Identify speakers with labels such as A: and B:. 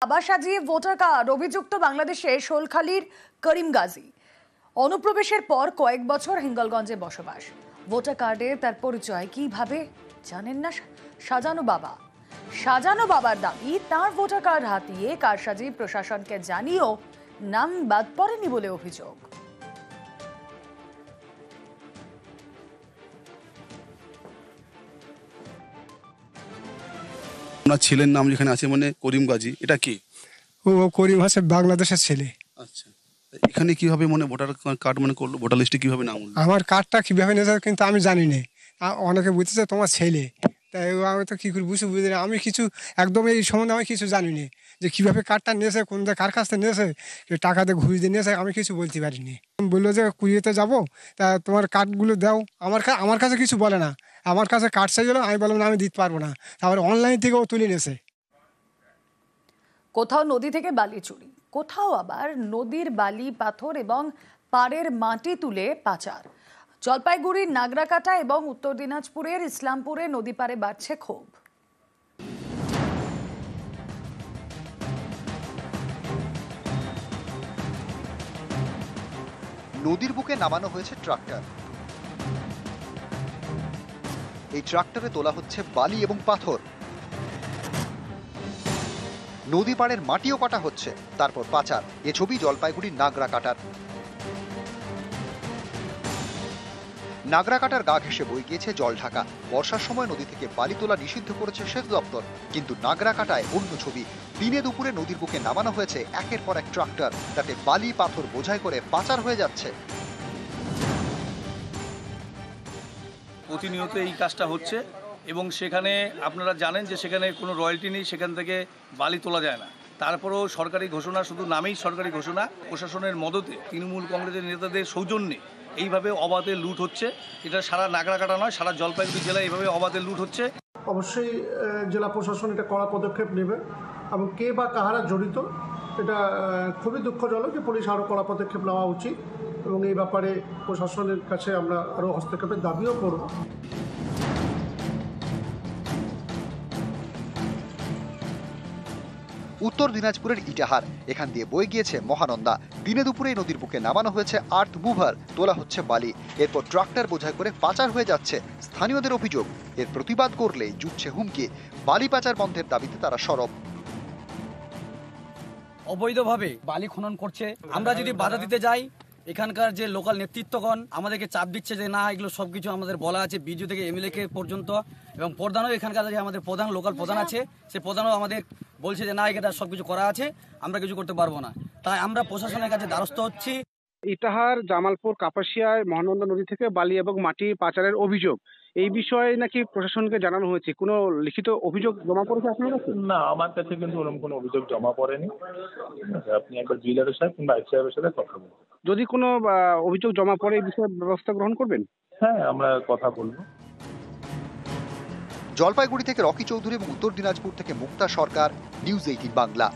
A: আবার সাজিয়ে voter card অভিযুক্ত বাংলাদেশের শোলখালীর করিম গাজী। অনুপ্রবেশের পর কয়েক বছর হিঙ্গলগঞ্জে বসবাস। ভোটার কার্ডে তার পরিচয় কিভাবে জানেন না সাজানো বাবার দাবি, তার ভোটার কার্ড হাতিয়ে কারসাজি প্রশাসনকে জানিয়েও নাম বাদ পড়েনি বলে অভিযোগ।
B: ওনার ছেলের নাম যেখানে আছে মানে করিম গাজী, এটা কি?
C: ও করিম হচ্ছে বাংলাদেশের ছেলে।
B: আচ্ছা, এখানে কিভাবে মানে ভোটার কার্ড মানে করলো, ভোটার লিস্টে কিভাবে নাম হলো?
C: আমার কার্ডটা কিভাবে নিয়েছে কিন্তু আমি জানি না। অনেকে বুঝতেছে তোমার ছেলে, তাই আমি তো কি করে বুঝি না। আমি কিছু একদম এই সম্বন্ধে আমি কিছু জানি না, যে কিভাবে কার্ডটা নিয়েছে, কোন কার কাছ থেকে নিয়েছে, টাকা দিয়ে ঘুষ দিয়ে নিয়েছে, আমি কিছু বলতে পারিনি। বললো যে কুড়িয়েতে যাবো, তা তোমার কার্ডগুলো দাও। আমার কাছে কিছু বলে না, আমার কাছে কার্ড চাইছিল, আমি বললাম না আমি দিতে পারবো না। তারপরে অনলাইন থেকেও তুলে নিয়েছে।
A: কোথাও নদী থেকে বালি চুরি, কোথাও আবার নদীর বালি পাথর এবং পাড়ের মাটি তুলে পাচার। জলপাইগুড়ির নাগরাকাটা এবং উত্তর দিনাজপুরের ইসলামপুরে নদী পাড়ে বাড়ছে ক্ষোভ।
D: নদীর বুকে নামানো হয়েছে ট্রাক্টর। এই ট্রাক্টরে তোলা হচ্ছে বালি এবং পাথর। নদী পাড়ের মাটিও কাটা হচ্ছে, তারপর পাচার। এ ছবি জলপাইগুড়ির নাগরাকাটার। নাগরাকাটার গা ঘেঁষে বই গিয়েছে জল ঢাকা। বর্ষার সময় নদী থেকে বালি তোলা নিষিদ্ধ করেছে সেচ দপ্তর, কিন্তু নাগরাকাটায় অন্য ছবি। দিনে দুপুরে নদীর বুকে নামানো হয়েছে একের পর এক ট্রাক্টর, তাতে বালি পাথর বোঝাই করে পাচার হয়ে যাচ্ছে।
E: প্রতিনিয়ত এই কাজটা হচ্ছে এবং সেখানে আপনারা জানেন যে সেখানে কোনো রয়্যালটি নেই, সেখান থেকে বালি তোলা যায় না। তারপরেও সরকারি ঘোষণা, শুধু নামেই সরকারি ঘোষণা, প্রশাসনের মদতে, তৃণমূল কংগ্রেসের নেতাদের সৌজন্যে এইভাবে অবাধে লুট হচ্ছে। এটা সারা নাগরাকাটা নয়, সারা জলপাইগুড়ি জেলায় এইভাবে অবাধে লুট হচ্ছে।
F: অবশ্যই জেলা প্রশাসন এটা কড়া পদক্ষেপ নেবে এবং কে বা কাহারা জড়িত এটা খুবই দুঃখজনক। যে পুলিশ আরও কড়া পদক্ষেপ নেওয়া উচিত এবং এই ব্যাপারে প্রশাসনের কাছে আমরা আরও হস্তক্ষেপের দাবিও করব।
D: উত্তর দিনাজপুরের ইটাহার, এখান দিয়ে বয়ে গিয়েছে মহানন্দা। দিনে দুপুরে নদীর বুকে নামানো হয়েছে আর্থ মুভার, তোলা হচ্ছে বালি, এরপর ট্রাক্টর বোঝাই করে পাচার হয়ে যাচ্ছে। স্থানীয়দের অভিযোগ, এর প্রতিবাদ করলেই জুটছে হুমকি। বালি পাচার বন্ধের দাবিতে তারা সরব।
G: অবৈধভাবে বালি খনন করছে, আমরা যদি বাধা দিতে যাই, এখানকার যে লোকাল নেতৃত্বগণ আমাদেরকে চাপ দিচ্ছে যে না, এগুলো সবকিছু আমাদের বলা আছে, বিজু থেকে এমএলএ কে পর্যন্ত, এবং প্রধানও এখানকার যে আমাদের প্রধান লোকাল প্রধান আছে, সে প্রধানও আমাদের বলছে যে না, এটা সবকিছু করা আছে, আমরা কিছু করতে পারবো না। তাই আমরা প্রশাসনের কাছে দ্বারস্থ হচ্ছি।
H: ইটাহার, জামালপুর, কাপাসিয়ায় মহানন্দা নদী থেকে বালি এবং মাটি পাচারের অভিযোগ, এই বিষয়ে নাকি প্রশাসনকে জানানো হয়েছে। কোনো লিখিত অভিযোগ জমা পড়েছে আপনার কাছে?
I: না, আমার কাছে কিন্তু ওরকম কোনো অভিযোগ জমা পড়েনি। আপনি একবার বিএলআর সাহেব কিংবা আইসি সাহেবের সাথে কথা বলুন।
H: যদি কোনো অভিযোগ জমা পড়ে এই বিষয়ে ব্যবস্থা গ্রহণ করবেন?
I: হ্যাঁ, আমরা কথা বলবো।
D: জলপাইগুড়ি থেকে রকি চৌধুরী এবং উত্তর দিনাজপুর থেকে মুক্তা সরকার, নিউজ 18 বাংলা।